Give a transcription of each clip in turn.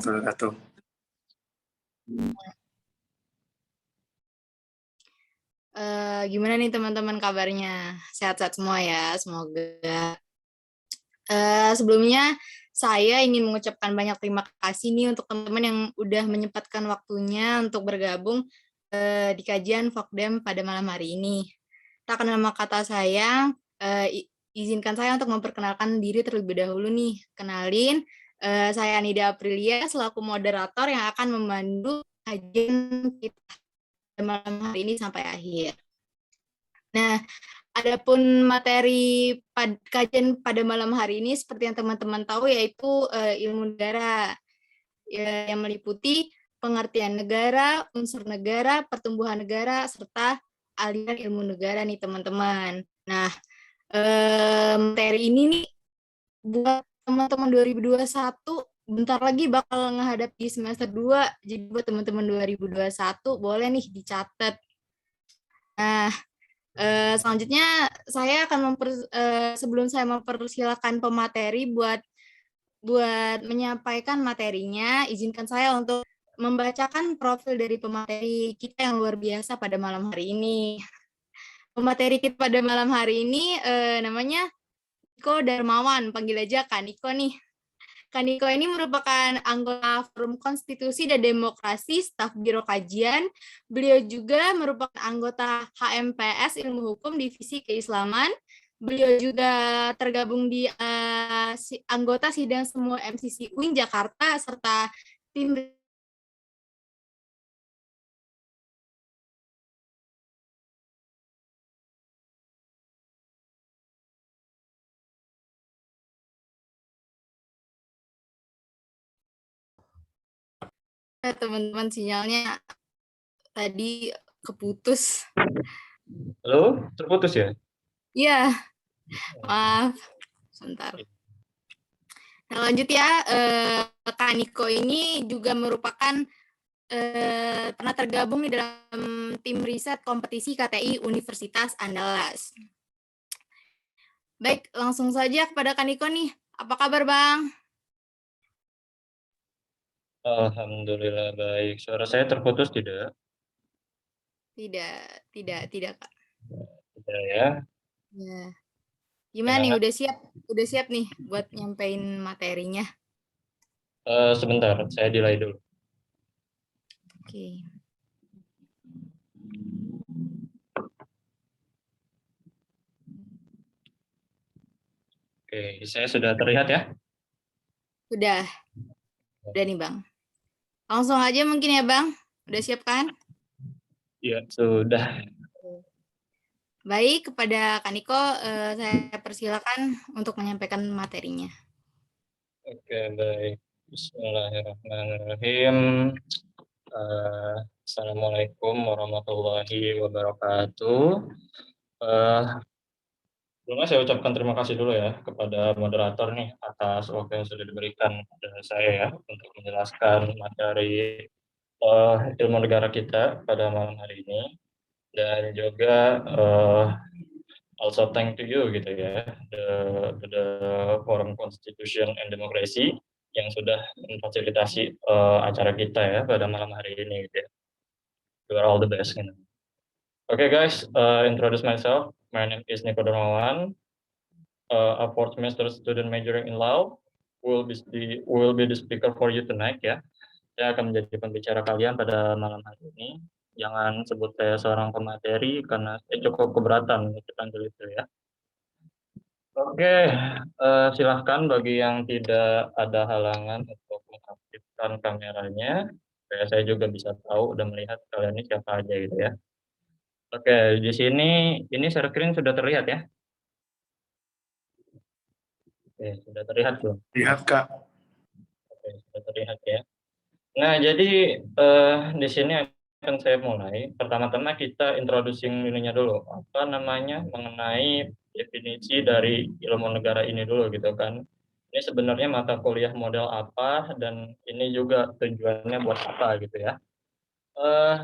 Wabarakatuh. Gimana nih teman-teman kabarnya? Sehat-sehat semua ya, semoga. Sebelumnya saya ingin mengucapkan banyak terima kasih nih untuk teman-teman yang udah menyempatkan waktunya untuk bergabung di kajian Vokdem pada malam hari ini. Tak kenal nama kata saya, izinkan saya untuk memperkenalkan diri terlebih dahulu nih. Kenalin, saya Nida Aprilia selaku moderator yang akan memandu kajian kita malam hari ini sampai akhir. Nah, adapun materi kajian pada malam hari ini seperti yang teman-teman tahu yaitu ilmu negara yang meliputi pengertian negara, unsur negara, pertumbuhan negara, serta aliran ilmu negara nih teman-teman. Nah, materi ini nih buat teman-teman 2021 bentar lagi bakal menghadapi semester 2. Jadi buat teman-teman 2021 boleh nih dicatat. Nah, selanjutnya saya akan sebelum saya mempersilakan pemateri buat menyampaikan materinya, izinkan saya untuk membacakan profil dari pemateri kita yang luar biasa pada malam hari ini. Pemateri kita pada malam hari ini namanya Niko Darmawan, panggil aja Kak Niko nih. Kak Niko ini merupakan anggota Forum Konstitusi dan Demokrasi, staf Biro Kajian. Beliau juga merupakan anggota HMPS Ilmu Hukum Divisi Keislaman. Beliau juga tergabung di anggota sidang semua MCC UIN Jakarta, serta tim teman-teman sinyalnya tadi keputus. Halo, terputus ya? Iya, maaf. Sebentar. Nah, lanjut ya, Kak Niko ini juga merupakan pernah tergabung di dalam tim riset kompetisi KTI Universitas Andalas. Baik, langsung saja kepada Kak Niko nih. Apa kabar, Bang? Alhamdulillah baik. Suara saya terputus tidak? Tidak, Kak. Tidak ya. Ya. Gimana nih, Gimana? udah siap nih buat nyampein materinya? Sebentar, saya delay dulu. Oke. Oke, saya sudah terlihat ya? Udah nih, Bang. Langsung aja mungkin ya, Bang. Udah siap kan? Iya, sudah. Baik, kepada Kak Niko, saya persilakan untuk menyampaikan materinya. Oke, baik. Bismillahirrahmanirrahim. Assalamualaikum warahmatullahi wabarakatuh. Sebelumnya saya ucapkan terima kasih dulu ya kepada moderator nih atas waktu yang sudah diberikan kepada saya ya untuk menjelaskan materi ilmu negara kita pada malam hari ini, dan juga also thank to you gitu ya, the Forum Constitution and Democracy yang sudah memfasilitasi acara kita ya pada malam hari ini gitu ya. You are all the best gitu. Okay guys, introduce myself. My name is Niko Darmawan, a fourth semester student majoring in law. Will be the speaker for you tonight ya. Saya akan menjadi pembicara kalian pada malam hari ini. Jangan sebut saya seorang pemateri karena saya cukup keberatan dipanggil itu ya. Oke, silahkan bagi yang tidak ada halangan untuk mengaktifkan kameranya. Saya juga bisa tahu udah melihat kalian ini siapa aja gitu ya. Oke, di sini ini screen sudah terlihat ya? Oke, sudah terlihat belum? Lihat, Kak. Oke, sudah terlihat ya. Nah, jadi di sini akan saya mulai. Pertama-tama kita introducing ininya dulu. Apa namanya? Mengenai definisi dari ilmu negara ini dulu gitu kan. Ini sebenarnya mata kuliah model apa dan ini juga tujuannya buat apa gitu ya. Eh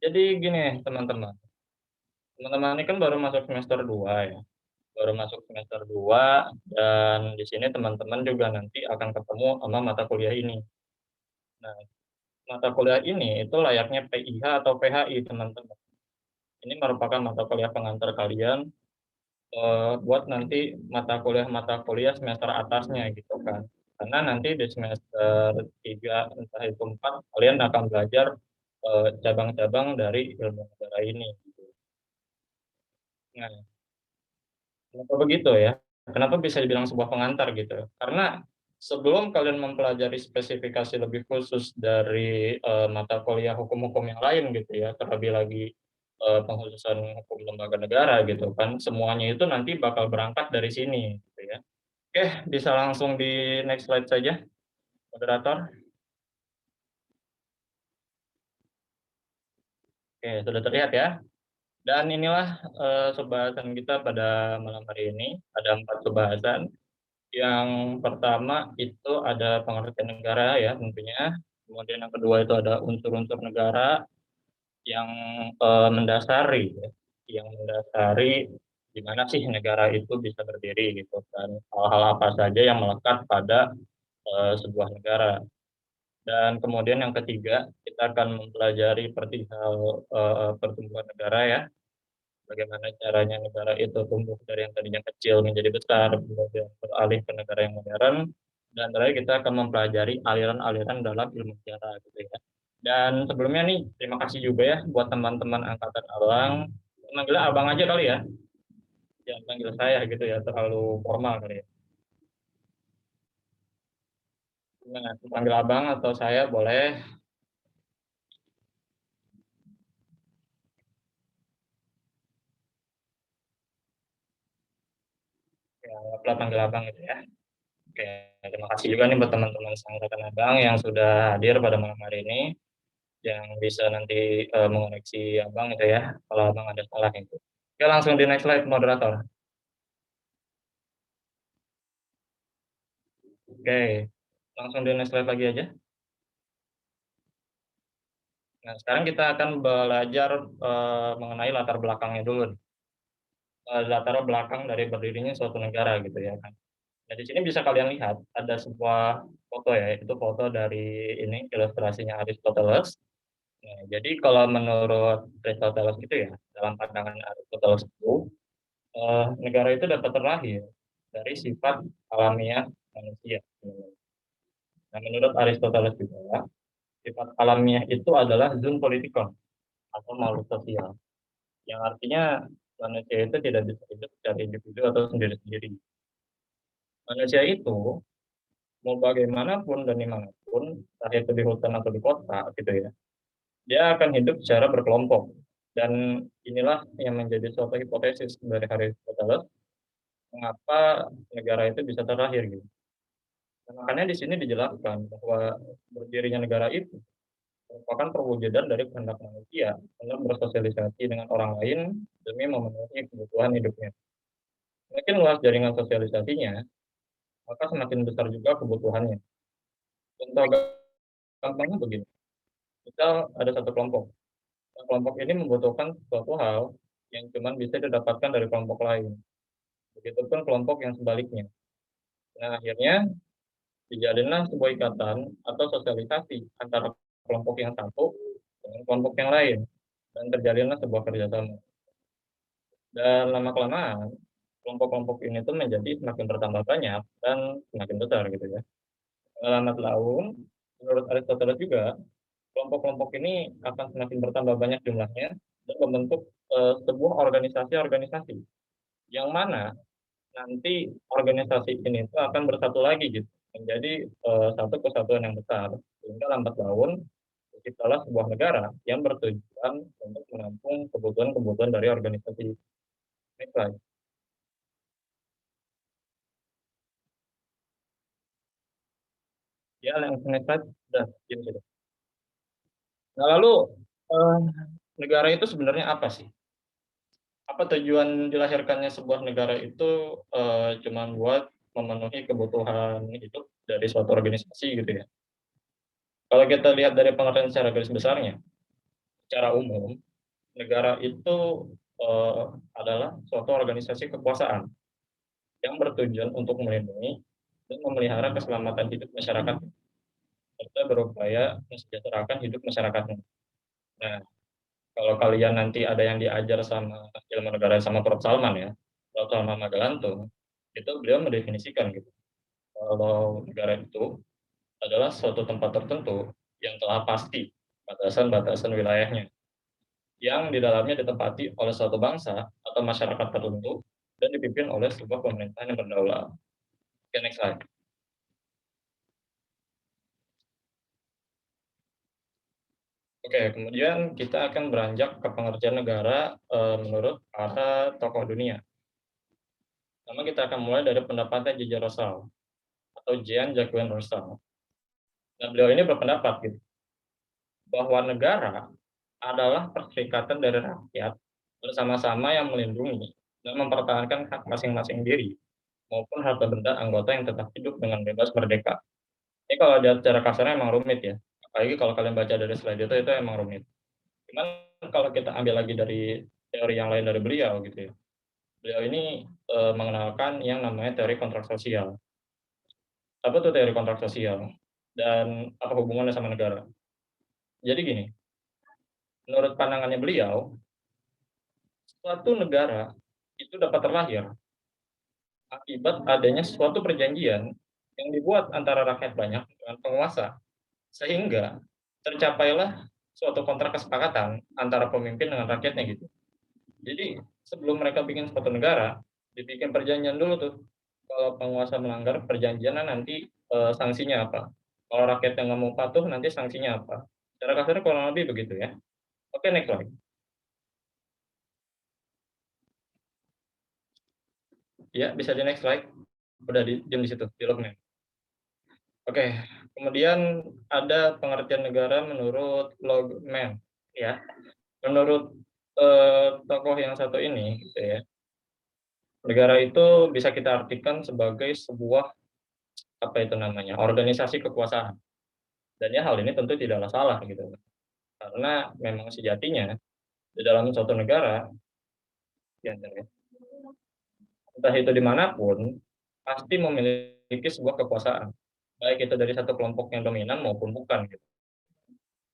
jadi gini, teman-teman. Teman-teman ini kan baru masuk semester 2 ya. Baru masuk semester 2 dan di sini teman-teman juga nanti akan ketemu sama mata kuliah ini. Nah, mata kuliah ini itu layaknya PIH atau PHI, teman-teman. Ini merupakan mata kuliah pengantar kalian buat nanti mata kuliah semester atasnya gitu kan. Karena nanti di semester 3 entah itu 4 kalian akan belajar cabang-cabang dari ilmu negara ini gitu. Nah, kenapa begitu ya? Kenapa bisa dibilang sebuah pengantar gitu? Karena sebelum kalian mempelajari spesifikasi lebih khusus dari mata kuliah hukum-hukum yang lain gitu ya, terlebih lagi pengkhususan hukum lembaga negara gitu kan, semuanya itu nanti bakal berangkat dari sini gitu ya. Oke, bisa langsung di next slide saja, moderator. Oke, sudah terlihat ya. Dan inilah pembahasan kita pada malam hari ini. Ada 4 pembahasan. Yang pertama itu ada pengertian negara ya tentunya. Kemudian yang kedua itu ada unsur-unsur negara yang mendasari ya, yang mendasari di mana sih negara itu bisa berdiri gitu kan. Hal-hal apa saja yang melekat pada sebuah negara. Dan kemudian yang ketiga, kita akan mempelajari perihal pertumbuhan negara ya, bagaimana caranya negara itu tumbuh dari yang tadinya kecil menjadi besar, kemudian beralih ke negara yang modern, dan terakhir kita akan mempelajari aliran-aliran dalam ilmu sejarah gitu ya. Dan sebelumnya nih, terima kasih juga ya buat teman-teman angkatan Abang. Manggilnya Abang aja kali ya, jangan panggil saya gitu ya, terlalu formal kali ya. Nah, panggil Abang atau saya boleh, ya anggaplah panggil Abang gitu ya. Oke, terima kasih juga nih buat teman-teman angkatan Abang yang sudah hadir pada malam hari ini, yang bisa nanti mengoreksi Abang itu ya, kalau Abang ada salah itu. Oke, langsung di next slide, moderator. Oke, langsung di next slide lagi aja. Nah, sekarang kita akan belajar mengenai latar belakangnya dulu. Latar belakang dari berdirinya suatu negara gitu ya kan. Nah, di sini bisa kalian lihat ada sebuah foto ya, itu foto dari ini ilustrasinya Aristoteles. Nah, jadi kalau menurut Aristoteles itu ya, dalam pandangan Aristoteles itu, negara itu dapat terlahir dari sifat alamiah manusia. Nah, menurut Aristoteles juga, sifat alamiah itu adalah zoon politikon atau makhluk sosial, yang artinya manusia itu tidak bisa hidup secara individu atau sendiri-sendiri. Manusia itu mau bagaimanapun dan dimanapun, entah itu di hutan atau di kota, gitu ya, dia akan hidup secara berkelompok. Dan inilah yang menjadi suatu hipotesis dari Aristoteles, mengapa negara itu bisa terlahir gitu. Dan makanya di sini dijelaskan bahwa berdirinya negara itu merupakan perwujudan dari kehendak manusia untuk bersosialisasi dengan orang lain demi memenuhi kebutuhan hidupnya. Semakin luas jaringan sosialisasinya, maka semakin besar juga kebutuhannya. Contoh gampangnya begini, misal ada satu kelompok. Nah, kelompok ini membutuhkan suatu hal yang cuma bisa didapatkan dari kelompok lain. Begitupun kelompok yang sebaliknya. Nah, akhirnya dijalinlah sebuah ikatan atau sosialisasi antara kelompok yang satu dengan kelompok yang lain. Dan terjalinlah sebuah kerjasama. Dan lama-kelamaan, kelompok-kelompok ini tuh menjadi semakin bertambah banyak dan semakin besar gitu ya. Lambat laun, menurut Aristoteles juga, kelompok-kelompok ini akan semakin bertambah banyak jumlahnya dan membentuk sebuah organisasi-organisasi yang mana nanti organisasi ini itu akan bersatu lagi gitu menjadi satu kesatuan yang besar sehingga lambat laun terciptalah sebuah negara yang bertujuan untuk menampung kebutuhan-kebutuhan dari organisasi. Next slide. Ya, yang next slide sudah diam sudah. Nah, lalu eh, negara itu sebenarnya apa sih? Apa tujuan dilahirkannya sebuah negara itu cuma buat memenuhi kebutuhan hidup dari suatu organisasi gitu ya. Kalau kita lihat dari pengertian secara garis besarnya, secara umum, negara itu eh, adalah suatu organisasi kekuasaan yang bertujuan untuk melindungi dan memelihara keselamatan hidup masyarakat. serta berupaya mensejahterakan hidup masyarakatnya. Nah, kalau kalian nanti ada yang diajar sama ilmu negara sama Prof. Salman ya, Prof. Salman Magalantung, itu beliau mendefinisikan gitu. Kalau negara itu adalah suatu tempat tertentu yang telah pasti batasan-batasan wilayahnya, yang di dalamnya ditempati oleh suatu bangsa atau masyarakat tertentu dan dipimpin oleh sebuah pemerintahan yang berdaulat. Oke, next slide. Oke, kemudian kita akan beranjak ke pengertian negara menurut para tokoh dunia. Pertama kita akan mulai dari pendapatnya J.J. Rousseau atau Jean-Jacques Rousseau. Nah, beliau ini berpendapat gitu, bahwa negara adalah perserikatan dari rakyat bersama-sama yang melindungi dan mempertahankan hak masing-masing diri maupun harta benda anggota yang tetap hidup dengan bebas merdeka. Ini kalau secara kasarnya emang rumit ya. Apalagi kalau kalian baca dari slide itu emang rumit. Cuman kalau kita ambil lagi dari teori yang lain dari beliau gitu ya. Beliau ini mengenalkan yang namanya teori kontrak sosial. Apa tuh teori kontrak sosial? Dan apa hubungannya sama negara? Jadi gini, menurut pandangannya beliau, suatu negara itu dapat terlahir akibat adanya suatu perjanjian yang dibuat antara rakyat banyak dengan penguasa, sehingga tercapailah suatu kontrak kesepakatan antara pemimpin dengan rakyatnya gitu. Jadi sebelum mereka bikin suatu negara, dibikin perjanjian dulu tuh. Kalau penguasa melanggar perjanjian nanti sanksinya apa? Kalau rakyat yang nggak mau patuh nanti sanksinya apa? Secara kasarnya kurang lebih begitu ya. Oke, next slide. Ya, bisa di next slide. Udah diam di situ, di lognya. Oke, kemudian ada pengertian negara menurut Logman, ya. Menurut tokoh yang satu ini, gitu ya, negara itu bisa kita artikan sebagai sebuah apa itu namanya organisasi kekuasaan. Dan ya hal ini tentu tidaklah salah gitu, karena memang sejatinya di dalam suatu negara, ya, entah itu dimanapun, pasti memiliki sebuah kekuasaan, baik itu dari satu kelompok yang dominan maupun bukan. Gitu.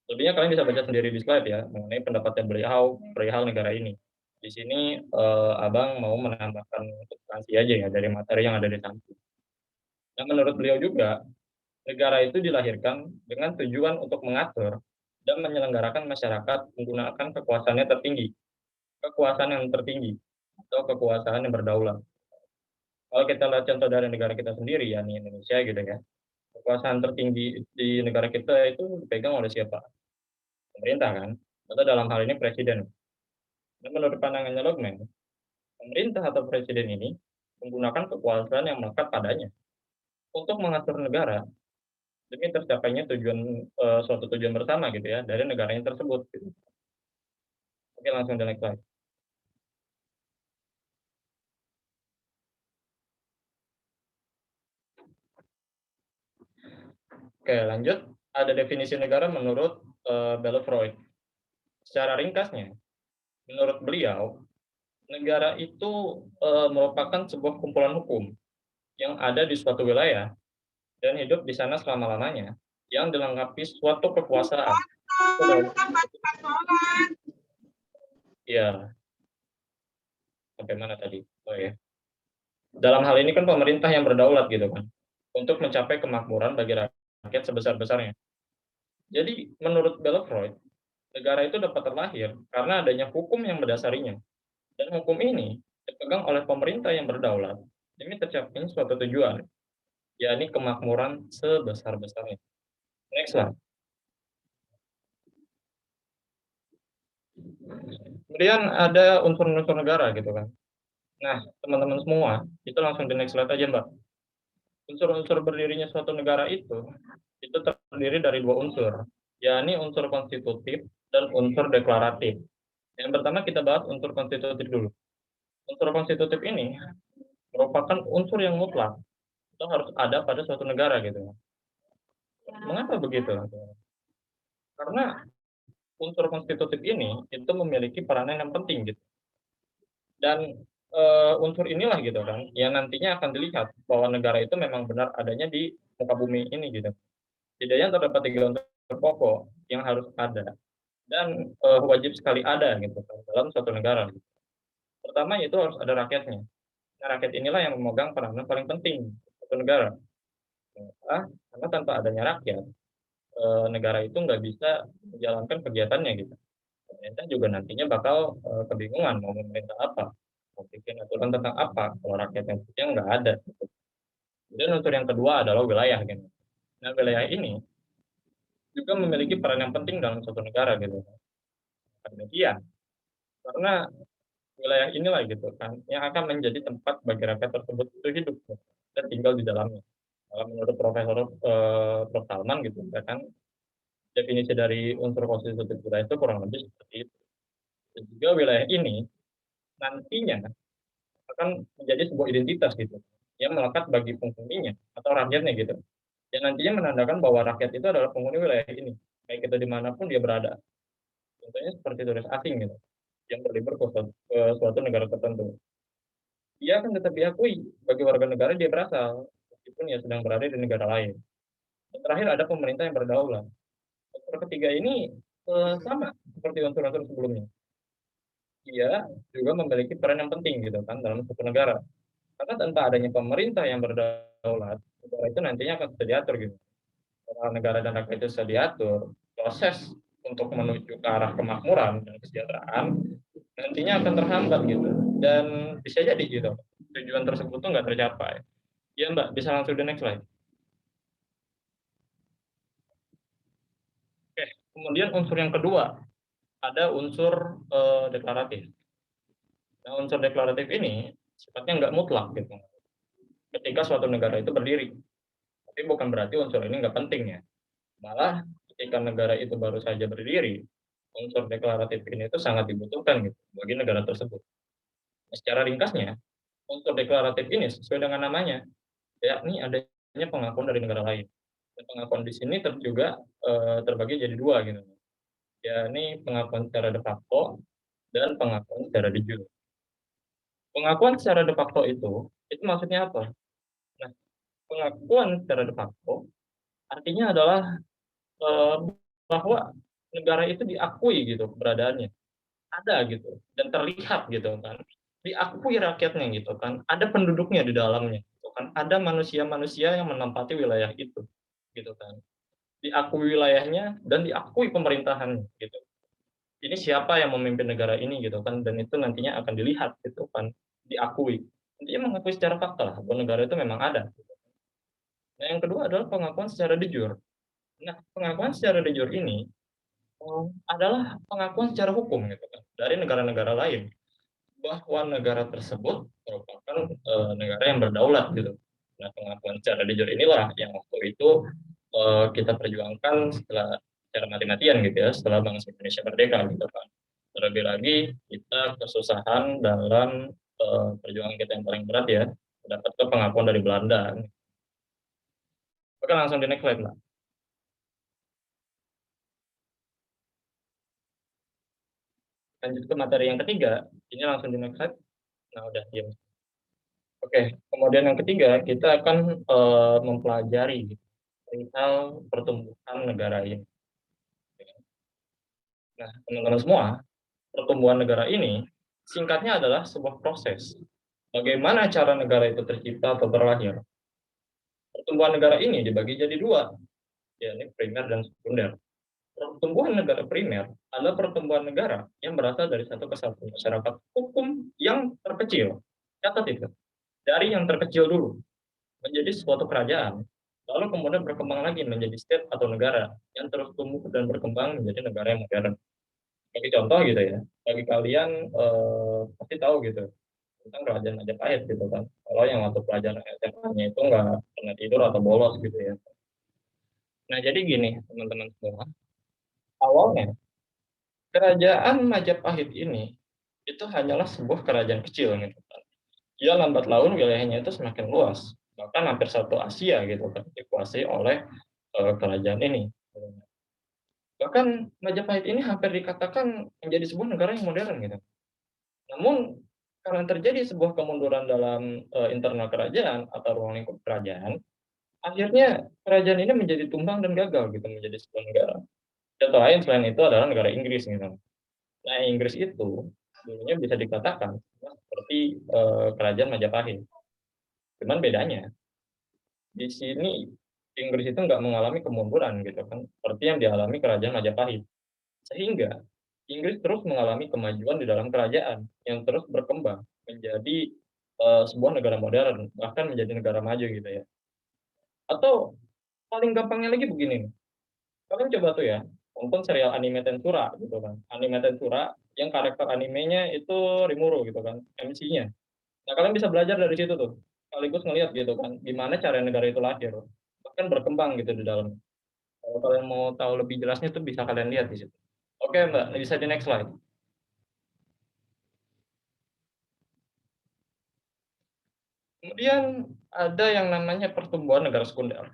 Lebihnya kalian bisa baca sendiri di slide ya, mengenai pendapatnya beliau perihal negara ini. Di sini Abang mau menambahkan substansi aja ya dari materi yang ada di samping. Nah, menurut beliau juga, negara itu dilahirkan dengan tujuan untuk mengatur dan menyelenggarakan masyarakat menggunakan kekuasaannya tertinggi, kekuasaan yang tertinggi, atau kekuasaan yang berdaulat. Kalau kita lihat contoh dari negara kita sendiri, ya nih Indonesia gitu ya, kekuasaan tertinggi di negara kita itu dipegang oleh siapa? Pemerintah kan? Atau dalam hal ini presiden. Dan menurut pandangannya Logman, pemerintah atau presiden ini menggunakan kekuasaan yang melekat padanya untuk mengatur negara demi tercapainya suatu tujuan bersama gitu ya dari negaranya tersebut. Gitu. Oke, langsung ke next slide. Oke, lanjut. Ada definisi negara menurut Freud. Secara ringkasnya, menurut beliau, negara itu merupakan sebuah kumpulan hukum yang ada di suatu wilayah dan hidup di sana selama-lamanya, yang dilengkapi suatu kekuasaan. Ya, sampai mana tadi? Oh ya. Dalam hal ini kan pemerintah yang berdaulat gitu kan, untuk mencapai kemakmuran bagi rakyat sebesar-besarnya. Jadi menurut Freud, negara itu dapat terlahir karena adanya hukum yang mendasarinya. Dan hukum ini dipegang oleh pemerintah yang berdaulat demi tercapai suatu tujuan, yakni kemakmuran sebesar-besarnya. Next slide. Kemudian ada unsur-unsur negara gitu kan. Nah, teman-teman semua, itu langsung di next slide aja, Mbak. Unsur-unsur berdirinya suatu negara itu terdiri dari dua unsur, yakni unsur konstitutif dan unsur deklaratif. Yang pertama kita bahas unsur konstitutif dulu. Unsur konstitutif ini merupakan unsur yang mutlak itu harus ada pada suatu negara gitu. Mengapa begitu? Karena unsur konstitutif ini itu memiliki peranan yang penting gitu. Dan unsur inilah gitu kan yang nantinya akan dilihat bahwa negara itu memang benar adanya di muka bumi ini gitu. Setidaknya terdapat 3 unsur pokok yang harus ada dan, wajib sekali ada gitu kan dalam suatu negara. Pertama yaitu harus ada rakyatnya. Nah, rakyat inilah yang memegang peranan paling penting di suatu negara. Kenapa? Karena tanpa adanya rakyat, negara itu nggak bisa menjalankan kegiatannya gitu. Pemerintah juga nantinya bakal, kebingungan mau memerintah apa, mau bikin aturan tentang apa, kalau rakyatnya nggak ada gitu. Kemudian unsur yang kedua adalah wilayah gitu. Nah, wilayah ini juga memiliki peran yang penting dalam suatu negara gitu. Demikian, karena wilayah inilah gitu kan yang akan menjadi tempat bagi rakyat tersebut itu hidup gitu, dan tinggal di dalamnya. Kalau menurut Profesor Prof. Salman gitu ya kan, definisi dari unsur konstitutif wilayah itu kurang lebih seperti itu. Dan juga wilayah ini nantinya akan menjadi sebuah identitas gitu yang melekat bagi penghuninya atau rakyatnya gitu. Dan nantinya menandakan bahwa rakyat itu adalah penghuni wilayah ini, baik itu dimanapun dia berada. Contohnya seperti turis asing gitu, yang berlibur ke suatu negara tertentu. Dia akan tetap diakui bagi warga negara dia berasal, meskipun ia sedang berada di negara lain. Dan terakhir ada pemerintah yang berdaulat. Unsur ketiga ini sama seperti unsur-unsur sebelumnya. Dia juga memiliki peran yang penting gitu kan dalam suatu negara. Karena tanpa adanya pemerintah yang berdaulat, negara itu nantinya akan bisa diatur gitu. Kalau negara dan rakyat itu bisa diatur, proses untuk menuju ke arah kemakmuran dan kesejahteraan nantinya akan terhambat gitu. Dan bisa jadi gitu, tujuan tersebut tuh nggak tercapai. Ya Mbak, bisa langsung the next slide. Oke, kemudian unsur yang kedua, ada unsur deklaratif. Nah, unsur deklaratif ini sifatnya nggak mutlak gitu. Ketika suatu negara itu berdiri, tapi bukan berarti unsur ini nggak penting ya. Malah ketika negara itu baru saja berdiri, unsur deklaratif ini itu sangat dibutuhkan gitu bagi negara tersebut. Nah, secara ringkasnya, unsur deklaratif ini sesuai dengan namanya, yakni adanya pengakuan dari negara lain. Dan pengakuan di sini juga terbagi jadi dua gitu, yakni pengakuan secara de facto dan pengakuan secara de jure. Pengakuan secara de facto itu maksudnya apa? Nah, pengakuan secara de facto artinya adalah eh, bahwa negara itu diakui gitu keberadaannya, ada gitu dan terlihat gitu kan, diakui rakyatnya gitu kan, ada penduduknya di dalamnya gitu kan, ada manusia-manusia yang menempati wilayah itu gitu kan, diakui wilayahnya dan diakui pemerintahannya gitu. Ini siapa yang memimpin negara ini gitu kan, dan itu nantinya akan dilihat gitu kan, diakui. Intinya mengakui secara fakta lah bahwa negara itu memang ada. Nah, yang kedua adalah pengakuan secara de jure. Nah, pengakuan secara de jure ini adalah pengakuan secara hukum gitu kan dari negara-negara lain bahwa negara tersebut merupakan negara yang berdaulat gitu. Nah, pengakuan secara de jure inilah yang waktu itu kita perjuangkan setelah secara mati-matian gitu ya, setelah bangsa Indonesia merdeka gitu kan. Terlebih lagi kita kesusahan dalam perjuangan kita yang paling berat ya, mendapatkan pengakuan dari Belanda. Oke, langsung di next slide lah. Lanjut ke materi yang ketiga, ini langsung di next slide. Nah, udah diam. Oke, kemudian yang ketiga kita akan mempelajari perihal pertumbuhan negara ini. Nah, teman-teman semua, pertumbuhan negara ini singkatnya adalah sebuah proses. Bagaimana cara negara itu tercipta atau terlahir? Pertumbuhan negara ini dibagi jadi dua, yakni primer dan sekunder. Pertumbuhan negara primer adalah pertumbuhan negara yang berasal dari satu kesatuan masyarakat hukum yang terkecil. Catat itu, dari yang terkecil dulu menjadi suatu kerajaan, lalu kemudian berkembang lagi menjadi state atau negara yang terus tumbuh dan berkembang menjadi negara yang modern. Bagi contoh gitu ya, bagi kalian pasti tahu gitu tentang kerajaan Majapahit gitu kan. Kalau yang waktu pelajaran SMA-nya itu nggak pernah tidur atau bolos gitu ya. Nah, jadi gini teman-teman semua, awalnya kerajaan Majapahit ini itu hanyalah sebuah kerajaan kecil gitu kan. Dia lambat laun wilayahnya itu semakin luas, bahkan hampir satu Asia gitu kan dikuasai oleh kerajaan ini. Bahkan Majapahit ini hampir dikatakan menjadi sebuah negara yang modern gitu. Namun karena terjadi sebuah kemunduran dalam internal kerajaan atau ruang lingkup kerajaan, akhirnya kerajaan ini menjadi tumbang dan gagal gitu menjadi sebuah negara. Contoh lain selain itu adalah negara Inggris gitu. Nah, Inggris itu dulunya bisa dikatakan seperti kerajaan Majapahit. Cuman bedanya di sini Inggris itu nggak mengalami kemunduran gitu kan, seperti yang dialami kerajaan Majapahit. Sehingga Inggris terus mengalami kemajuan di dalam kerajaan yang terus berkembang menjadi sebuah negara modern, bahkan menjadi negara maju gitu ya. Atau paling gampangnya lagi begini nih, kalian coba tuh ya, nonton serial anime Tensura gitu kan. Anime Tensura yang karakter animenya itu Rimuru gitu kan, MC-nya. Nah, kalian bisa belajar dari situ tuh, sekaligus ngelihat gitu kan, gimana cara negara itu lahir, bahkan berkembang gitu di dalam. Kalau kalian mau tahu lebih jelasnya tuh bisa kalian lihat di situ. Oke Mbak, bisa di next slide. Kemudian ada yang namanya pertumbuhan negara sekunder.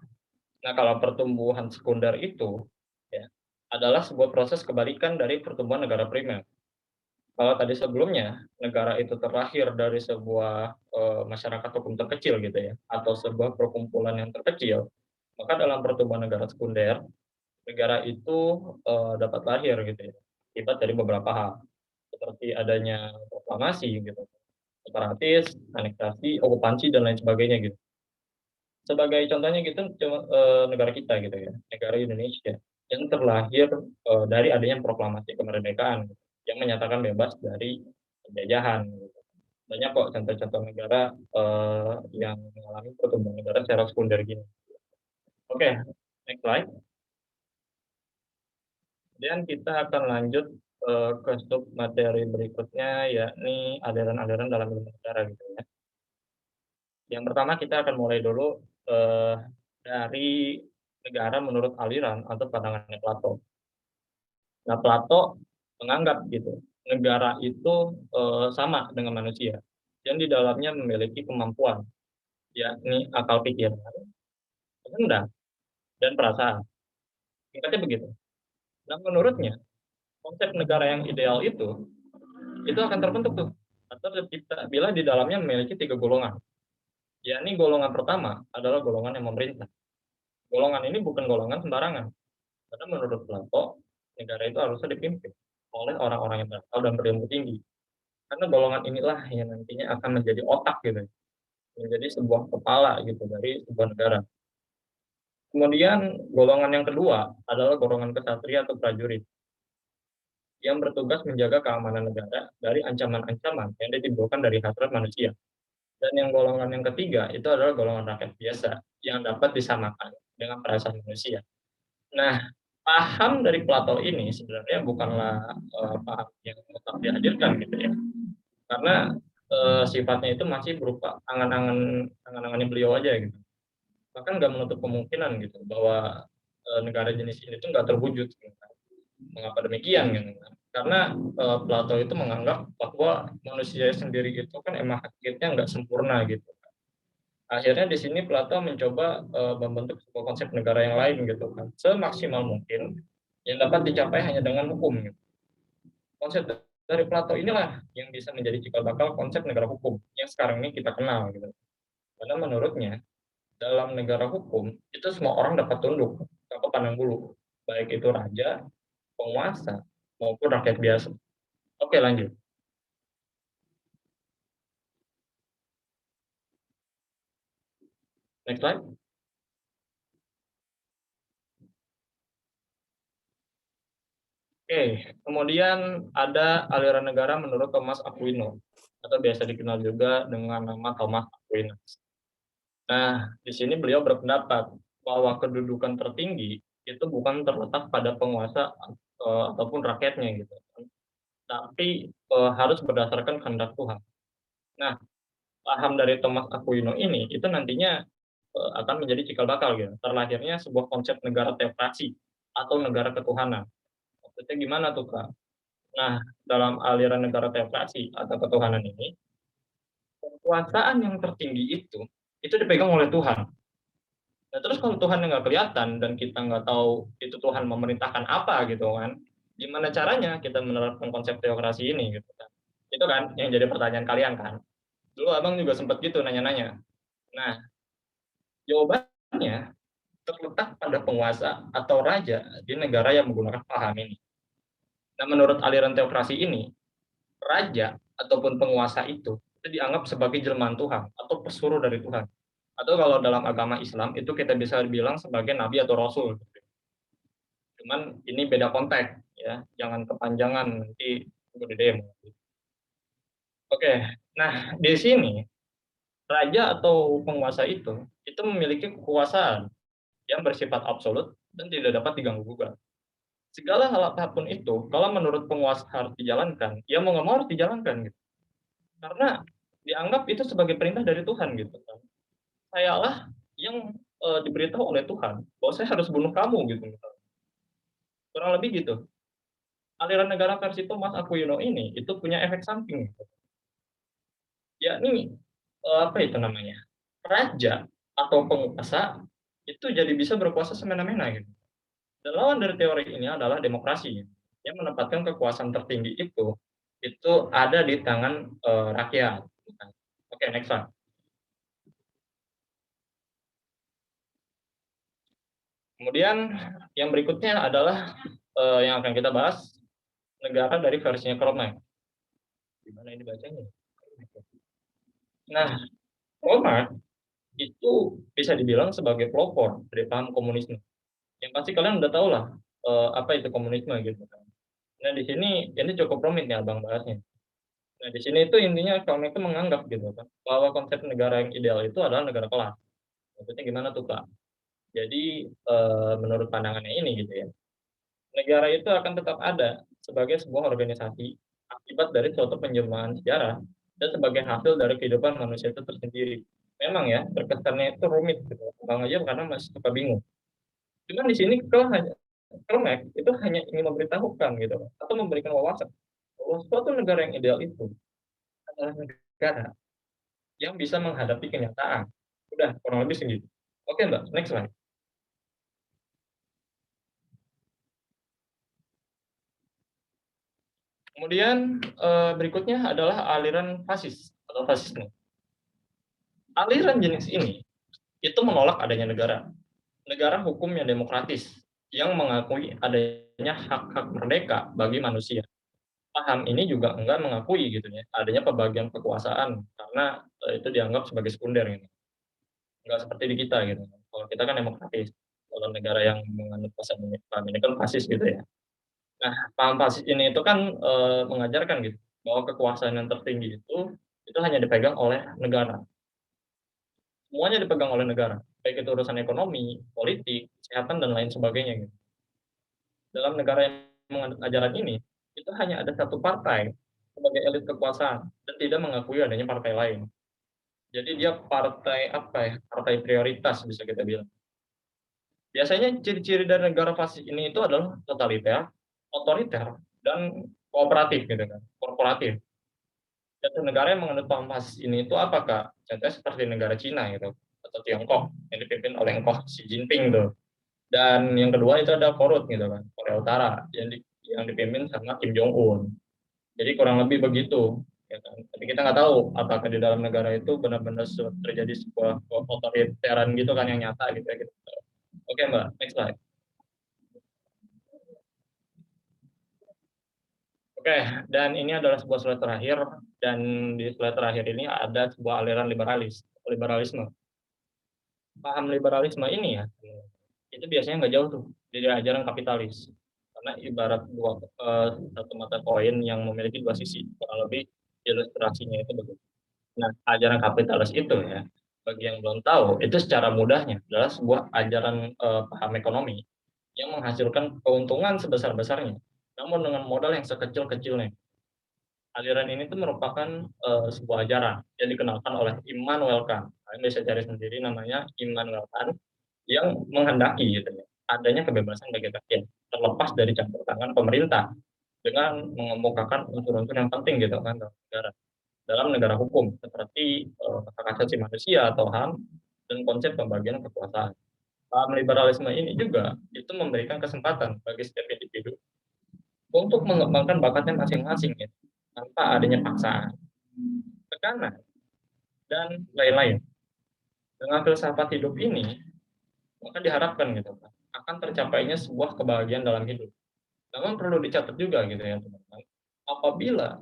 Nah, kalau pertumbuhan sekunder itu ya, adalah sebuah proses kebalikan dari pertumbuhan negara primer. Kalau tadi sebelumnya negara itu terlahir dari sebuah masyarakat hukum terkecil gitu ya, atau sebuah perkumpulan yang terkecil, maka dalam pertumbuhan negara sekunder, negara itu dapat lahir gitu ya, akibat dari beberapa hal, seperti adanya proklamasi gitu, separatis, aneksasi, okupansi dan lain sebagainya gitu. Sebagai contohnya gitu negara kita gitu ya, negara Indonesia yang terlahir dari adanya proklamasi kemerdekaan gitu, yang menyatakan bebas dari penjajahan gitu. Banyak kok contoh-contoh negara yang mengalami pertumbuhan negara secara sekunder gini. Oke, next slide. Kemudian kita akan lanjut ke sub materi berikutnya, yakni aliran-aliran dalam ilmu negara gitu ya. Yang pertama kita akan mulai dulu dari negara menurut aliran atau pandangannya Plato. Nah, Plato menganggap gitu, negara itu sama dengan manusia, yang di dalamnya memiliki kemampuan, yakni akal pikiran, kehendak, dan perasaan. Singkatnya begitu. Nah, menurutnya, konsep negara yang ideal itu akan terbentuk tuh, atau tercipta bila di dalamnya memiliki 3 golongan. Yakni golongan pertama adalah golongan yang memerintah. Golongan ini bukan golongan sembarangan, karena menurut Plato, negara itu harusnya dipimpin oleh orang-orang yang berakal dan berilmu tinggi. Karena golongan inilah yang nantinya akan menjadi otak gitu, menjadi sebuah kepala gitu dari sebuah negara. Kemudian golongan yang kedua adalah golongan kesatria atau prajurit yang bertugas menjaga keamanan negara dari ancaman-ancaman yang ditimbulkan dari hasrat manusia. Dan yang golongan yang ketiga itu adalah golongan rakyat biasa yang dapat disamakan dengan perasaan manusia. Nah, paham dari Plato ini sebenarnya bukanlah paham yang tetap dihadirkan gitu ya, karena sifatnya itu masih berupa angan-angannya beliau aja gitu. Bahkan nggak menutup kemungkinan gitu bahwa negara jenis ini tuh nggak terwujud. Gitu. Mengapa demikian? Gitu. Karena Plato itu menganggap bahwa manusia sendiri itu kan emang hakikatnya nggak sempurna gitu. Akhirnya di sini Plato mencoba membentuk sebuah konsep negara yang lain gitu kan, semaksimal mungkin yang dapat dicapai hanya dengan hukum. Gitu. Konsep dari Plato inilah yang bisa menjadi cikal bakal konsep negara hukum yang sekarang ini kita kenal gitu. Karena menurutnya dalam negara hukum itu semua orang dapat tunduk tanpa pandang bulu, baik itu raja, penguasa maupun rakyat biasa. Oke, lanjut. Next slide. Oke, kemudian ada aliran negara menurut Thomas Aquino atau biasa dikenal juga dengan nama Thomas Aquinas. Nah, di sini beliau berpendapat bahwa kedudukan tertinggi itu bukan terletak pada penguasa ataupun rakyatnya gitu, tapi harus berdasarkan kehendak Tuhan. Nah, paham dari Thomas Aquino ini itu nantinya akan menjadi cikal bakal gitu, terlahirnya sebuah konsep negara teokrasi atau negara ketuhanan. Maksudnya gimana tuh Kak? Nah, dalam aliran negara teokrasi atau ketuhanan ini, kekuasaan yang tertinggi itu dipegang oleh Tuhan. Nah, terus kalau Tuhan nggak kelihatan dan kita nggak tahu itu Tuhan memerintahkan apa gitu kan, gimana caranya kita menerapkan konsep teokrasi ini gitu kan? Itu kan yang jadi pertanyaan kalian kan. Dulu abang juga sempat gitu nanya-nanya. Nah, jawabannya kelemahannya terletak pada penguasa atau raja di negara yang menggunakan paham ini. Nah, menurut aliran teokrasi ini, raja ataupun penguasa itu dianggap sebagai jelmaan Tuhan atau pesuruh dari Tuhan. Atau kalau dalam agama Islam itu kita bisa bilang sebagai nabi atau rasul. Cuman ini beda konteks ya, jangan kepanjangan nanti udah demo. Oke, nah di sini raja atau penguasa itu memiliki kekuasaan yang bersifat absolut dan tidak dapat diganggu gugat. Segala hal apapun itu, kalau menurut penguasa harus dijalankan, ya mau nggak mau harus dijalankan gitu. Karena dianggap itu sebagai perintah dari Tuhan gitu kan. Sayalah yang diberitahu oleh Tuhan bahwa saya harus bunuh kamu gitu. Kurang lebih gitu. Aliran negara versi Thomas Aquino ini itu punya efek samping. Gitu. Yakni apa itu namanya? Raja atau penguasa itu jadi bisa berkuasa semena-mena gitu. Dan lawan dari teori ini adalah demokrasi yang menempatkan kekuasaan tertinggi itu ada di tangan rakyat. Oke, next slide. Kemudian yang berikutnya adalah yang akan kita bahas negara dari versinya Kromek. Gimana ini bacanya? Nah, Kromek itu bisa dibilang sebagai pelopor dari paham komunisme. Yang pasti kalian udah tahu lah apa itu komunisme gitu kan. Nah, di sini ini cukup rumit nih Abang bahasnya. Nah, di sini itu intinya Kromek itu menganggap gitu kan bahwa konsep negara yang ideal itu adalah negara kelas. Maksudnya gimana tuh Kak? Jadi menurut pandangannya ini gitu ya. Negara itu akan tetap ada sebagai sebuah organisasi akibat dari suatu penjelmaan sejarah dan sebagai hasil dari kehidupan manusia itu tersendiri. Memang ya, terkesannya itu rumit gitu. Bang aja karena masih suka bingung. Cuman di sini Kromek itu hanya ingin memberitahukan gitu atau memberikan wawasan bahwa suatu negara yang ideal itu adalah negara yang bisa menghadapi kenyataan. Udah, kurang lebih segitu. Oke, Mbak, next slide. Kemudian berikutnya adalah aliran fasis atau fasisme. Aliran jenis ini itu menolak adanya negara hukum yang demokratis yang mengakui adanya hak-hak merdeka bagi manusia. Paham ini juga enggak mengakui gitu ya adanya pembagian kekuasaan karena itu dianggap sebagai sekunder gitu. Enggak seperti di kita gitu. Kalau kita kan demokratis. Kalau negara yang menganut paham ini kan fasis gitu ya. Nah, paham fasis ini itu kan mengajarkan gitu bahwa kekuasaan yang tertinggi itu hanya dipegang oleh negara. Semuanya dipegang oleh negara, baik itu urusan ekonomi, politik, kesehatan dan lain sebagainya gitu. Dalam negara yang menganut ajaran ini, itu hanya ada satu partai sebagai elit kekuasaan dan tidak mengakui adanya partai lain. Jadi dia partai apa ya? Partai prioritas bisa kita bilang. Biasanya ciri-ciri dari negara fasis ini itu adalah totaliter, otoriter, dan kooperatif gitu kan, korporatif. Dan negara yang menganut paham fasis ini itu apakah? Contohnya seperti negara Cina gitu, atau Tiongkok yang dipimpin oleh Engkau Xi Jinping tuh. Dan yang kedua itu ada Korut gitu kan, Korea Utara yang dipimpin sama Kim Jong Un. Jadi kurang lebih begitu. Ya kan? Tapi kita nggak tahu apakah di dalam negara itu benar-benar terjadi sebuah otoriteran gitu kan yang nyata gitu ya. Gitu. Oke Mbak, next slide. Oke, dan ini adalah sebuah slide terakhir dan di slide terakhir ini ada sebuah aliran liberalisme. Paham liberalisme ini ya, itu biasanya nggak jauh tuh dari ajaran kapitalis. Karena ibarat satu mata koin yang memiliki dua sisi, kurang lebih ilustrasinya itu begitu. Nah, ajaran kapitalis itu ya, bagi yang belum tahu, itu secara mudahnya adalah sebuah ajaran paham ekonomi yang menghasilkan keuntungan sebesar-besarnya, namun dengan modal yang sekecil-kecilnya. Aliran ini tuh merupakan sebuah ajaran yang dikenalkan oleh Immanuel Kant. Kalian bisa cari sendiri namanya Immanuel Kant yang menghendaki gitu ya, adanya kebebasan bagi rakyat terlepas dari campur tangan pemerintah dengan mengemukakan unsur-unsur yang penting gitu kan dalam negara hukum seperti hak asasi manusia atau HAM dan konsep pembagian kekuasaan. Paham liberalisme ini juga itu memberikan kesempatan bagi setiap individu untuk mengembangkan bakatnya masing-masing ya, tanpa adanya paksaan, tekanan, dan lain-lain. Dengan filsafat hidup ini, maka diharapkan gitu kan, akan tercapainya sebuah kebahagiaan dalam hidup. Namun perlu dicatat juga gitu ya teman-teman, apabila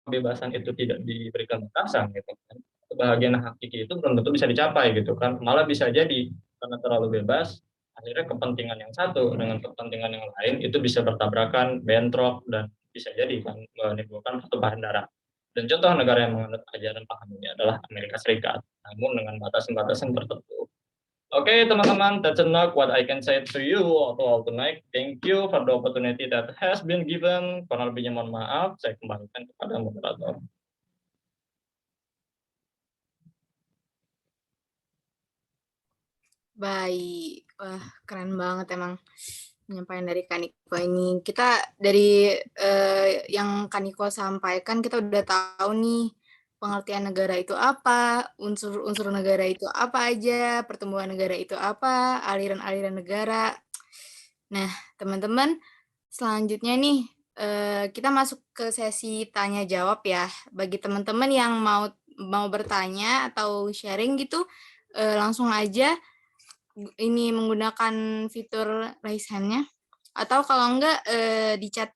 kebebasan itu tidak diberikan batasan gitu kan, kebahagiaan hakiki itu belum tentu bisa dicapai gitu kan. Malah bisa jadi karena terlalu bebas, akhirnya kepentingan yang satu dengan kepentingan yang lain itu bisa bertabrakan, bentrok, dan bisa jadi kan menimbulkan pertumpahan darah. Dan contoh negara yang menganut ajaran paham ini adalah Amerika Serikat, namun dengan batasan-batasan tertentu. Oke, teman-teman, that's enough what I can say to you to all tonight. Thank you for the opportunity that has been given. Kurang lebihnya mohon maaf, saya kembalikan kepada moderator. Baik, wah keren banget emang penyampaian dari Kaniko ini. Kita dari yang Kaniko sampaikan, kita udah tahu nih pengertian negara itu apa, unsur-unsur negara itu apa aja, pertumbuhan negara itu apa, aliran-aliran negara. Nah, teman-teman, selanjutnya nih kita masuk ke sesi tanya jawab ya. Bagi teman-teman yang mau bertanya atau sharing gitu, langsung aja ini menggunakan fitur raise hand-nya, atau kalau enggak di chat,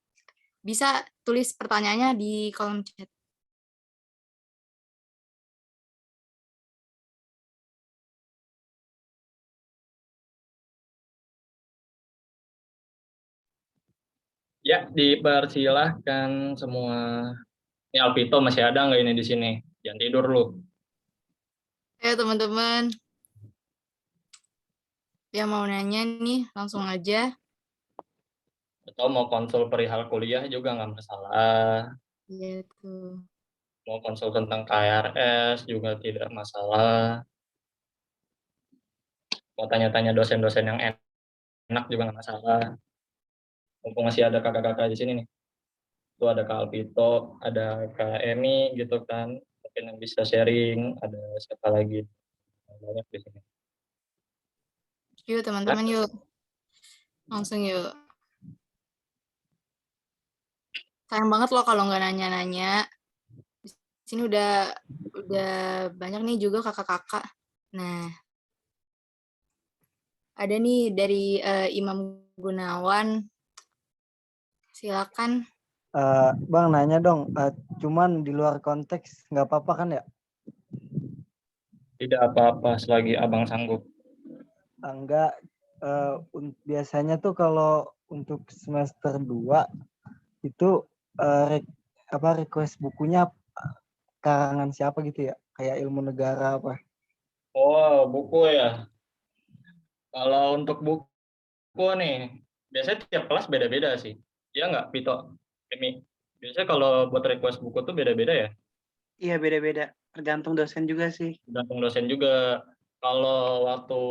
bisa tulis pertanyaannya di kolom chat. Ya, dipersilahkan semua. Ini Alvito masih ada nggak ini di sini? Jangan tidur lu. Ayo teman-teman, yang mau nanya nih langsung aja. Atau mau konsul perihal kuliah juga nggak masalah. Gitu. Mau konsul tentang KRS juga tidak masalah. Mau tanya-tanya dosen-dosen yang enak juga nggak masalah. Mumpung masih ada kakak-kakak di sini nih. Itu ada Kak Alvito, ada Kak Emi gitu kan. Mungkin yang bisa sharing, ada siapa lagi. Banyak di sini. Yuk teman-teman, yuk. Langsung yuk. Sayang banget loh kalau nggak nanya-nanya. Di sini udah banyak nih juga kakak-kakak. Nah, ada nih dari Imam Gunawan. Silakan. Bang nanya dong, cuman di luar konteks nggak apa-apa kan ya? Tidak apa-apa selagi abang sanggup. Enggak, biasanya tuh kalau untuk semester 2 itu request bukunya karangan siapa gitu ya? Kayak ilmu negara apa? Oh, buku ya. Kalau untuk buku nih, biasanya tiap kelas beda-beda sih. Iya nggak, Vito? Emi? Biasanya kalau buat request buku tuh beda-beda ya? Iya, beda-beda. Tergantung dosen juga sih. Tergantung dosen juga. Kalau waktu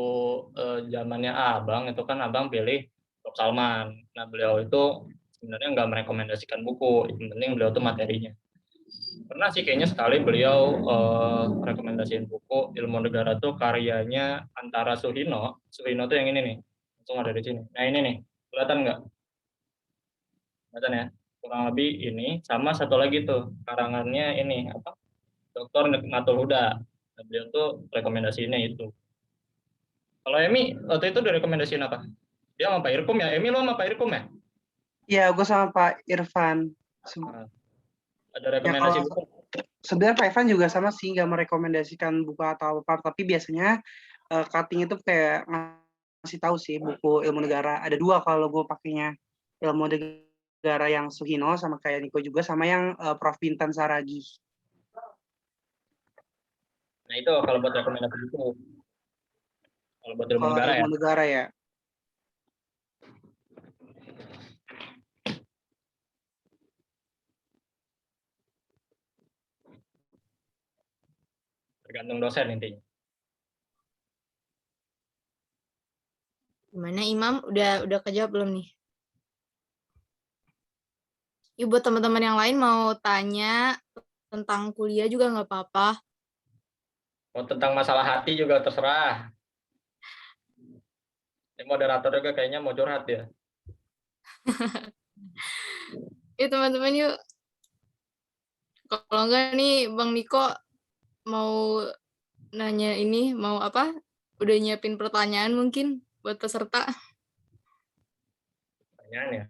zamannya abang itu kan abang pilih Prof. Salman. Nah beliau itu sebenarnya nggak merekomendasikan buku, yang penting beliau tuh materinya. Pernah sih kayaknya sekali beliau rekomendasiin buku Ilmu Negara tuh karyanya antara Suhino tuh yang ini nih, langsung ada di sini. Nah ini nih, kelihatan nggak? Kelihatan ya? Kurang lebih ini, sama satu lagi tuh karangannya ini apa? Dr. Nikmatul Huda. Nah, beliau tuh rekomendasinya itu. Kalau Emi waktu itu direkomendasiin apa? Dia sama Pak Irkum ya? Emi lo sama Pak Irkum ya? Iya, gue sama Pak Irfan. Ada Ya rekomendasi kalau buku? sebenarnya Pak Irfan juga sama sih, nggak merekomendasikan buku atau apa, tapi biasanya cutting itu kayak ngasih tahu sih buku ilmu negara. Ada 2 kalau gue pakainya, ilmu negara yang Suhino sama kayak Niko juga, sama yang Prof. Bintan Saragi. Nah itu kalau buat rekomendasi buku. Kalau buat ilmu Kalau negara ya. ilmu negara ya. Tergantung dosen intinya. Gimana Imam? Udah kejawab belum nih? Yuk buat teman-teman yang lain mau tanya tentang kuliah juga nggak apa-apa. Mau tentang masalah hati juga terserah. Ini moderator juga kayaknya mau curhat ya. Yuk teman-teman yuk. Kalau enggak nih Bang Niko mau nanya ini, mau apa? Udah nyiapin pertanyaan mungkin? buat peserta. Pertanyaannya,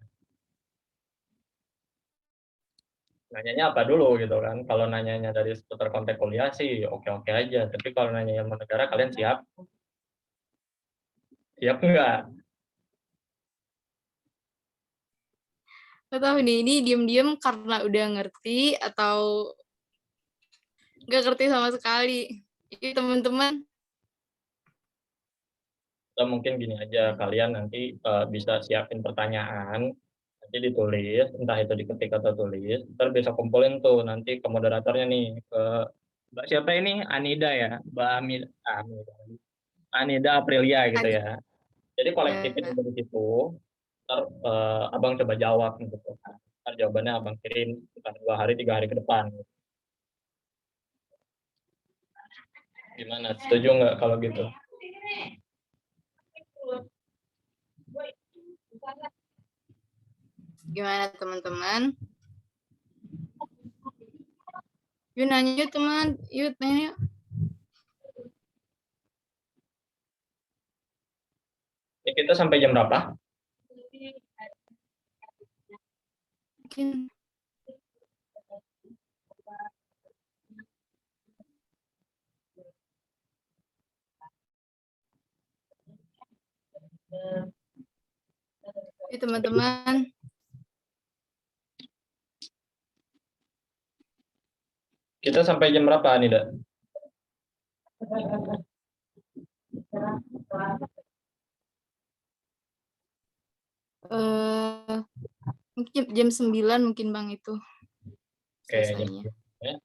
nanyanya apa dulu gitu kan? Kalau nanyanya dari seputar konteks kuliah sih oke-oke aja. Tapi kalau nanya ilmu negara, kalian siap? Siap nggak? Gak tahu nih, ini diem-diem karena udah ngerti atau nggak ngerti sama sekali. Jadi teman-teman, Atau mungkin gini aja, kalian nanti bisa siapin pertanyaan, nanti ditulis, entah itu diketik atau tulis, ntar bisa kumpulin tuh nanti ke moderatornya nih, ke Mbak siapa ini? Anida ya? Mbak Anida Aprilia gitu tadi ya. Jadi kolektifin ya, dari situ, ntar abang coba jawab gitu. Ntar jawabannya abang kirim sekitar 2 hari, 3 hari ke depan. Gimana? Setuju nggak kalau gitu? gimana teman-teman? Yuk nanya yuk teman, yuk nanya yuk. Ini kita sampai jam berapa? Mungkin yuk teman-teman. Kita sampai jam berapa, Anida? Mungkin jam 9 mungkin Bang itu Oke, jam selesainya. 9 ya.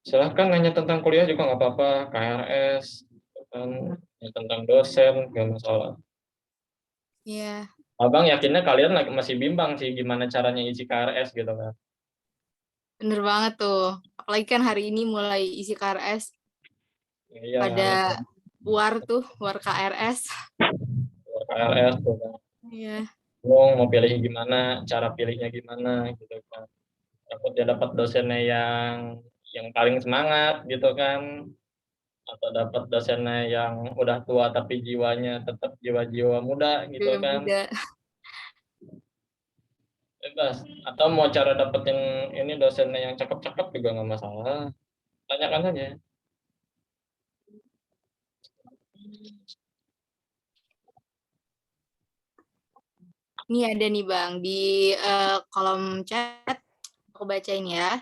Silahkan nanya tentang kuliah juga nggak apa-apa, KRS, kan, tentang dosen, nggak masalah. Iya, Abang yakinnya kalian masih bimbang sih gimana caranya isi KRS gitu kan. bener banget tuh. Apalagi kan hari ini mulai isi KRS Iya, pada war KRS. KRS tuh kan. Iya, Mau pilih gimana, cara pilihnya gimana gitu kan. Takut dia dapat dosennya yang paling semangat gitu kan, atau dapat dosennya yang udah tua tapi jiwanya tetap jiwa-jiwa muda gitu juga kan. muda. Bebas. Atau mau cara dapetin ini dosennya yang cakep-cakep juga nggak masalah. Tanyakan aja. Ini ada nih Bang di kolom chat, aku bacain ya.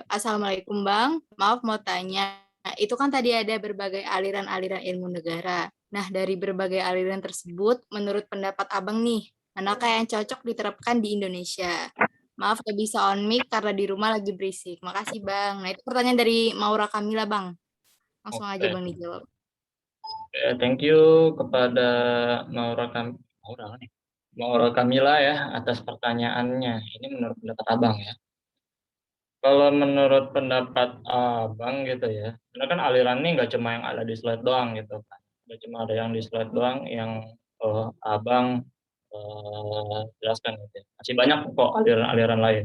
Assalamualaikum Bang, maaf mau tanya. Itu kan tadi ada berbagai aliran-aliran ilmu negara. Nah, dari berbagai aliran tersebut, menurut pendapat Abang nih, manakah yang cocok diterapkan di Indonesia? Maaf gak bisa on mic karena di rumah lagi berisik. Makasih Bang. Nah, itu pertanyaan dari Maura Kamila Bang. Langsung aja Oke. Bang dijawab. Thank you kepada Maura Maura Kamila ya atas pertanyaannya. Ini menurut pendapat Abang ya. Kalau menurut pendapat Abang gitu ya, karena kan aliran ini nggak cuma yang ada di slide doang gitu kan. Nggak cuma ada yang di slide doang yang Abang jelaskan gitu ya. Masih banyak kok aliran-aliran lain.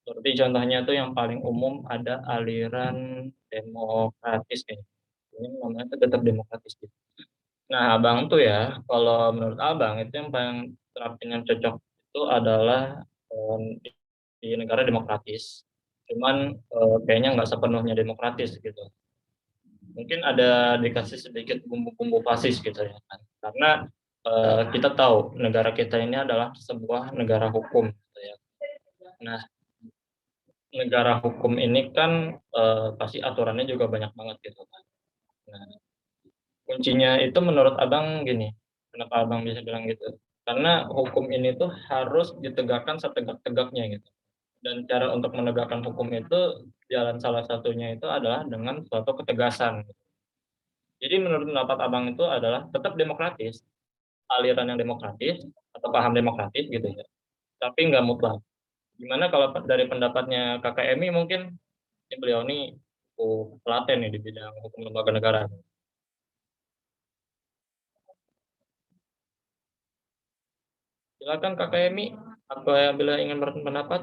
Seperti contohnya tuh yang paling umum ada aliran demokratis kayaknya. Ini namanya tuh tetap demokratis gitu. Nah, Abang tuh ya, kalau menurut Abang itu yang paling terapin yang cocok itu adalah di negara demokratis. Cuman kayaknya nggak sepenuhnya demokratis gitu. Mungkin ada dikasih sedikit bumbu-bumbu fasis gitu ya kan. Karena kita tahu negara kita ini adalah sebuah negara hukum gitu ya. Nah, negara hukum ini kan pasti aturannya juga banyak banget gitu kan. Nah, kuncinya itu menurut Abang gini, kenapa Abang bisa bilang gitu? Karena hukum ini tuh harus ditegakkan setegak-tegaknya gitu. Dan cara untuk menegakkan hukum itu, jalan salah satunya itu adalah dengan suatu ketegasan. Jadi menurut pendapat Abang itu adalah tetap demokratis, aliran yang demokratis, atau paham demokratis gitu ya, tapi nggak mutlak. Gimana kalau dari pendapatnya Kakak Emi mungkin, beliau ini telaten nih di bidang hukum lembaga negara. Silakan Kakak Emi, apabila ingin berpendapat.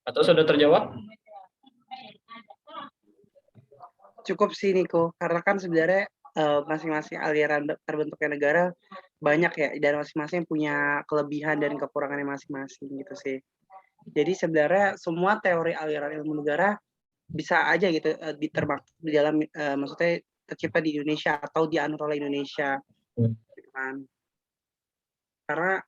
Atau sudah terjawab? Cukup sih Niko, karena kan sebenarnya masing-masing aliran terbentuknya negara banyak ya, dan masing-masing punya kelebihan dan kekurangannya masing-masing gitu sih. Jadi sebenarnya semua teori aliran ilmu negara bisa aja gitu ditermak di dalam maksudnya tercipta di Indonesia atau dianut oleh Indonesia, gitu kan. Karena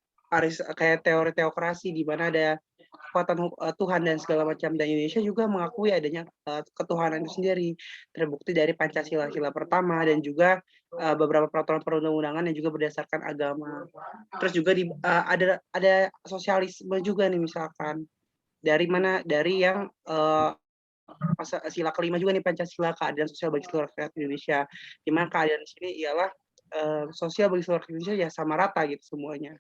kayak teori teokrasi di mana ada kekuatan Tuhan dan segala macam, dan Indonesia juga mengakui adanya ketuhanan itu sendiri, terbukti dari Pancasila sila pertama dan juga beberapa peraturan perundang-undangan yang juga berdasarkan agama. Terus juga ada sosialisme juga nih, misalkan dari mana, dari yang sila kelima juga nih, Pancasila, keadilan sosial bagi seluruh rakyat Indonesia, di mana keadilan di sini ialah sosial bagi seluruh rakyat Indonesia ya sama rata gitu semuanya.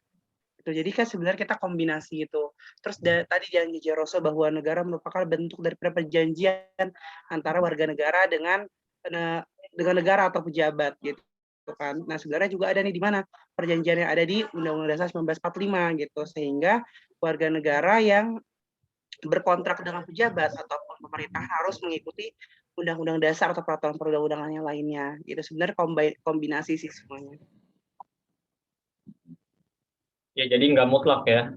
Jadi kan sebenarnya kita kombinasi gitu. Terus tadi janji Rosso bahwa negara merupakan bentuk dari perjanjian antara warga negara dengan negara atau pejabat gitu kan. Nah sebenarnya juga ada nih di mana perjanjian yang ada di Undang-Undang Dasar 1945 gitu, sehingga warga negara yang berkontrak dengan pejabat ataupun pemerintah harus mengikuti Undang-Undang Dasar atau peraturan perundang-undangan yang lainnya. Itu sebenarnya kombinasi sih semuanya. Ya jadi nggak mutlak ya,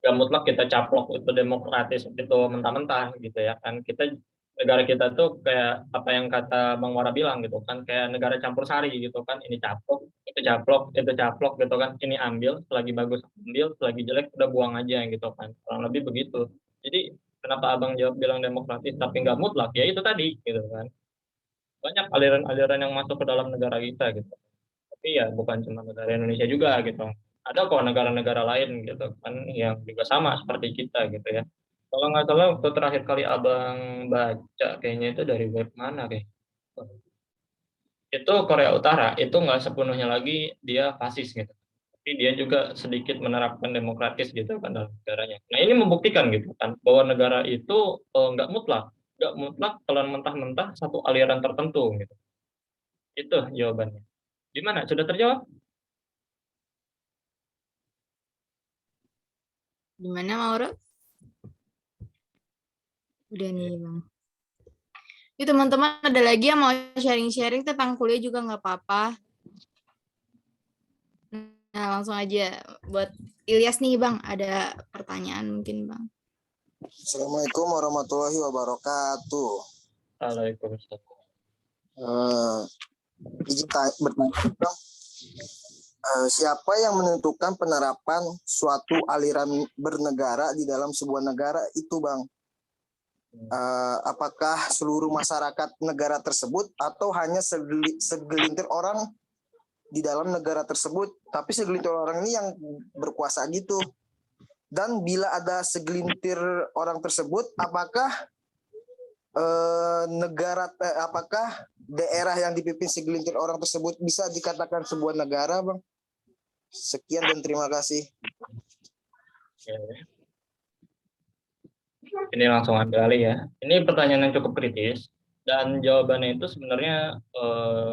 nggak mutlak kita caplok itu demokratis itu mentah-mentah gitu ya kan. Negara kita tuh kayak apa yang kata Bang Wara bilang gitu kan, kayak negara campur sari gitu kan, ini caplok itu caplok gitu kan, ini ambil, selagi bagus ambil, selagi jelek udah buang aja gitu kan, kurang lebih begitu. Jadi kenapa Abang jawab bilang demokratis tapi nggak mutlak, ya itu tadi gitu kan, banyak aliran-aliran yang masuk ke dalam negara kita gitu. Tapi ya bukan cuma negara Indonesia juga gitu. Ada kok negara-negara lain gitu kan yang juga sama seperti kita gitu ya. Kalau nggak salah waktu terakhir kali Abang baca kayaknya itu dari web mana kayak. Itu Korea Utara itu nggak sepenuhnya lagi dia fasis gitu. Tapi dia juga sedikit menerapkan demokratis gitu kan dalam negaranya. Nah ini membuktikan gitu kan bahwa negara itu nggak mutlak kalau mentah-mentah satu aliran tertentu gitu. Itu jawabannya. Gimana? Sudah terjawab? Gimana Mauro? Udah nih Bang. Itu teman-teman ada lagi yang mau sharing-sharing tentang kuliah juga nggak apa-apa. Nah langsung aja buat Ilyas nih Bang, ada pertanyaan mungkin Bang. Assalamualaikum warahmatullahi wabarakatuh. Waalaikumsalam. Izin bertanya, Bang. Siapa yang menentukan penerapan suatu aliran bernegara di dalam sebuah negara itu, Bang? Apakah seluruh masyarakat negara tersebut atau hanya segelintir orang di dalam negara tersebut? Tapi segelintir orang ini yang berkuasa gitu. Dan bila ada segelintir orang tersebut, apakah apakah daerah yang dipimpin segelintir orang tersebut bisa dikatakan sebuah negara, Bang? Sekian dan terima kasih. Ini langsung ambil alih ya. Ini pertanyaan yang cukup kritis dan jawabannya itu sebenarnya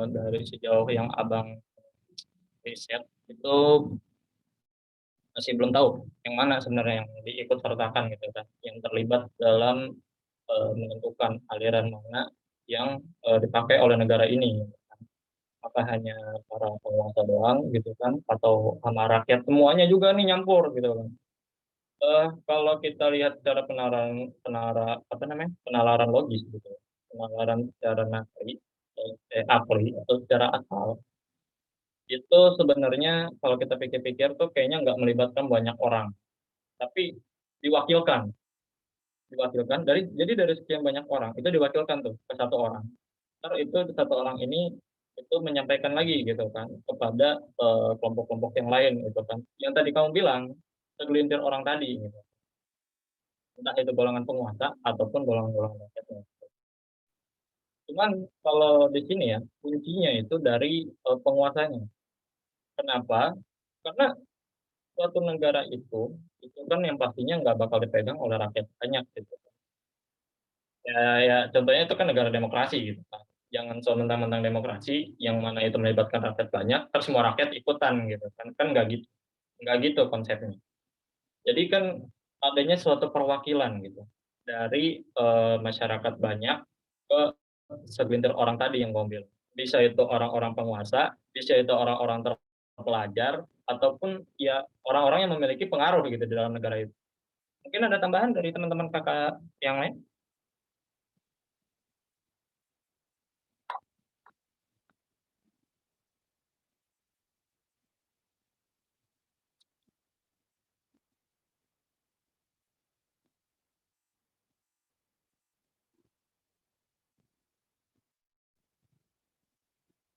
dari sejauh yang Abang riset itu masih belum tahu yang mana sebenarnya yang diikut sertakan gitu kan, yang terlibat dalam menentukan aliran mana yang dipakai oleh negara ini. Apakah hanya para penguasa doang gitu kan, atau sama rakyat semuanya juga nih nyampur gitu kan. Kalau kita lihat secara penalaran logis gitu, penalaran secara akli atau secara akal, itu sebenarnya kalau kita pikir-pikir tuh kayaknya nggak melibatkan banyak orang, tapi diwakilkan dari sekian banyak orang itu diwakilkan tuh ke satu orang. Ntar itu satu orang ini itu menyampaikan lagi gitu kan kepada kelompok-kelompok yang lain gitu kan. Yang tadi kamu bilang segelintir orang tadi gitu. Entah itu golongan penguasa ataupun golongan-golongan rakyatnya. Cuman kalau di sini ya kuncinya itu dari penguasanya. Kenapa? Karena suatu negara itu kan yang pastinya nggak bakal dipegang oleh rakyat banyak gitu. Ya contohnya itu kan negara demokrasi gitu kan. Jangan soal mentang-mentang demokrasi yang mana itu melibatkan rakyat banyak, terus semua rakyat ikutan gitu kan. Kan nggak gitu konsepnya. Jadi kan adanya suatu perwakilan gitu dari masyarakat banyak ke segelintir orang tadi yang kamu bilang. Bisa itu orang-orang penguasa, bisa itu orang-orang terpelajar, ataupun ya orang-orang yang memiliki pengaruh gitu di dalam negara itu. Mungkin ada tambahan dari teman-teman kakak yang lain?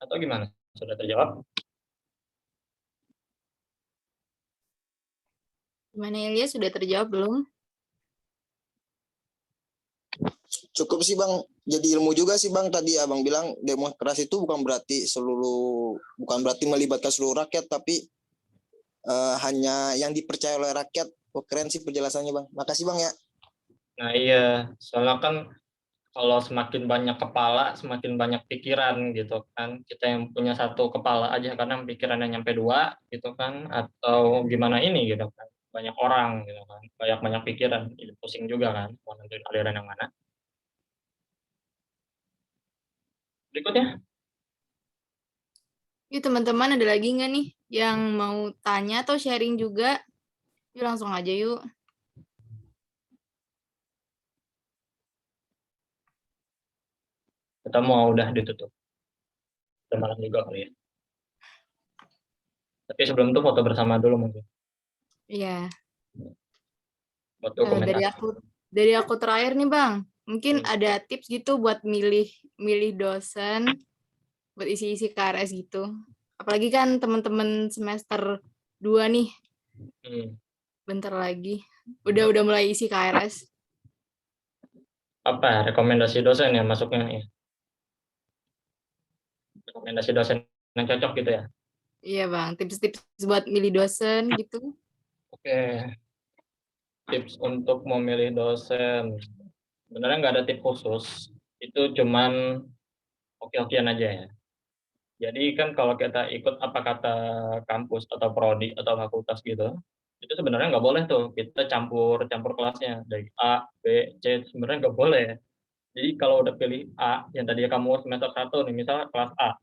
Atau gimana? Sudah terjawab? Gimana Ilya, sudah terjawab belum? Cukup sih Bang, jadi ilmu juga sih Bang. Tadi Abang bilang demokrasi itu bukan berarti melibatkan seluruh rakyat, tapi hanya yang dipercaya oleh rakyat. Oh, keren sih penjelasannya Bang. Makasih Bang ya. Nah iya, soalnya kan kalau semakin banyak kepala, semakin banyak pikiran gitu kan. Kita yang punya satu kepala aja karena pikirannya nyampe 2 gitu kan, atau gimana ini gitu kan. Banyak orang gitu kan, banyak pikiran, jadi pusing juga kan mau nentuin aliran yang mana. Berikutnya, Yuk teman-teman, ada lagi nggak nih yang mau tanya atau sharing juga? Yuk langsung aja yuk. kita mau udah ditutup. Udah malam juga kali ya. Tapi sebelum itu foto bersama dulu mungkin. Iya. Buat Dari dokumentasi. dari aku terakhir nih Bang, mungkin Hmm. ada tips gitu buat milih dosen buat isi-isi KRS gitu. Apalagi kan teman-teman semester 2 nih, bentar lagi. Udah mulai isi KRS. Apa rekomendasi dosen ya masuknya ya? Rekomendasi dosen yang cocok gitu ya? Iya Bang, tips-tips buat milih dosen gitu. Oke, tips untuk memilih dosen. Sebenarnya nggak ada tips khusus, itu cuman oke-okean aja ya. Jadi kan kalau kita ikut apa kata kampus atau prodi atau fakultas gitu, itu sebenarnya nggak boleh tuh kita campur kelasnya dari A, B, C, sebenarnya nggak boleh. Jadi kalau udah pilih A, yang tadinya kamu semester 1 nih, misalnya kelas A,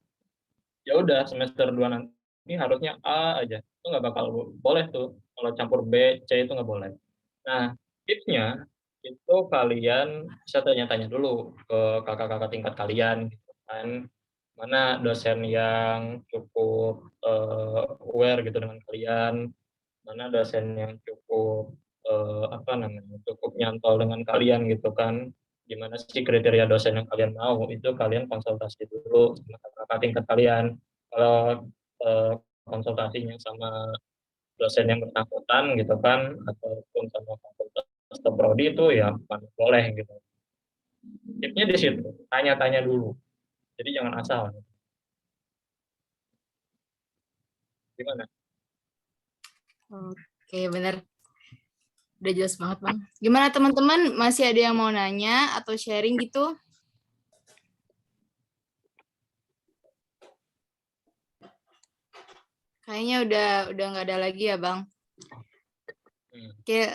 ya udah semester 2 nanti harusnya A aja. Itu nggak bakal boleh tuh. Kalau campur B, C itu nggak boleh. Nah, tipsnya itu kalian bisa tanya-tanya dulu ke kakak-kakak tingkat kalian gitu kan. Mana dosen yang cukup aware gitu dengan kalian, mana dosen yang cukup cukup nyantol dengan kalian gitu kan. Gimana sih kriteria dosen yang kalian mau, itu kalian konsultasi dulu sama kakak tingkat kalian. Kalau konsultasinya sama dosen yang bersangkutan gitu kan, ataupun sama fakultas atau prodi itu ya bukan boleh gitu. Tipsnya di situ, tanya-tanya dulu. Jadi jangan asal. Gimana? Oke, bener. Udah jelas banget Bang. Gimana teman-teman, masih ada yang mau nanya atau sharing gitu? Kayaknya udah nggak ada lagi ya Bang. Oke,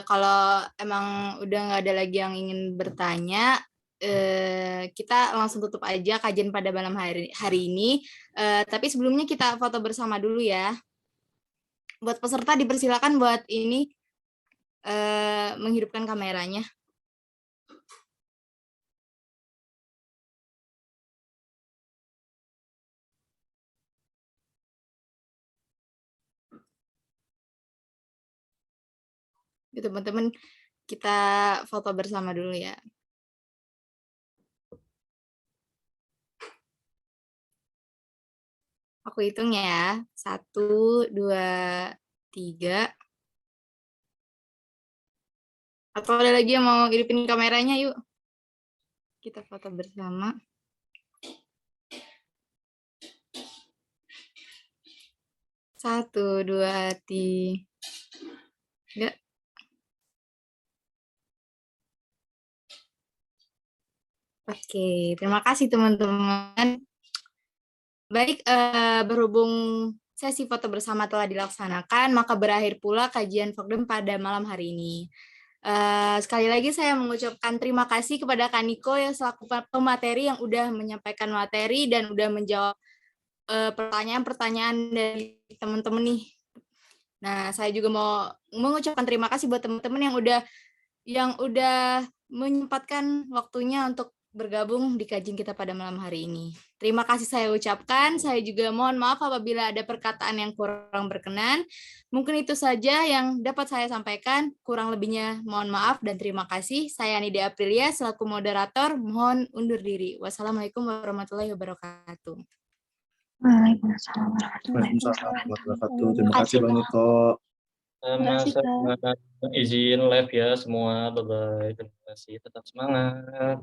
kalau emang udah nggak ada lagi yang ingin bertanya, kita langsung tutup aja kajian pada malam hari ini. Tapi sebelumnya kita foto bersama dulu ya. Buat peserta dipersilakan buat ini menghidupkan kameranya. Teman-teman, kita foto bersama dulu ya. Aku hitung ya. 1, 2, 3. Atau ada lagi yang mau hidupin kameranya, yuk. Kita foto bersama. 1, 2, 3. Oke, terima kasih teman-teman. Baik, berhubung sesi foto bersama telah dilaksanakan, maka berakhir pula kajian Fokdem pada malam hari ini. Sekali lagi saya mengucapkan terima kasih kepada Kak Niko yang selaku pemateri yang udah menyampaikan materi dan udah menjawab pertanyaan-pertanyaan dari teman-teman nih. Nah, saya juga mau mengucapkan terima kasih buat teman-teman yang udah menyempatkan waktunya untuk bergabung di kajian kita pada malam hari ini. Terima kasih saya ucapkan. Saya juga mohon maaf apabila ada perkataan yang kurang berkenan. Mungkin itu saja yang dapat saya sampaikan. Kurang lebihnya mohon maaf dan terima kasih. Saya Nidia Aprilia selaku moderator mohon undur diri. Wassalamualaikum warahmatullahi wabarakatuh. Waalaikumsalam warahmatullahi wabarakatuh. Terima kasih Bang Niko. Sama-sama. Izin live ya semua. Bye-bye. Terima kasih. Tetap semangat.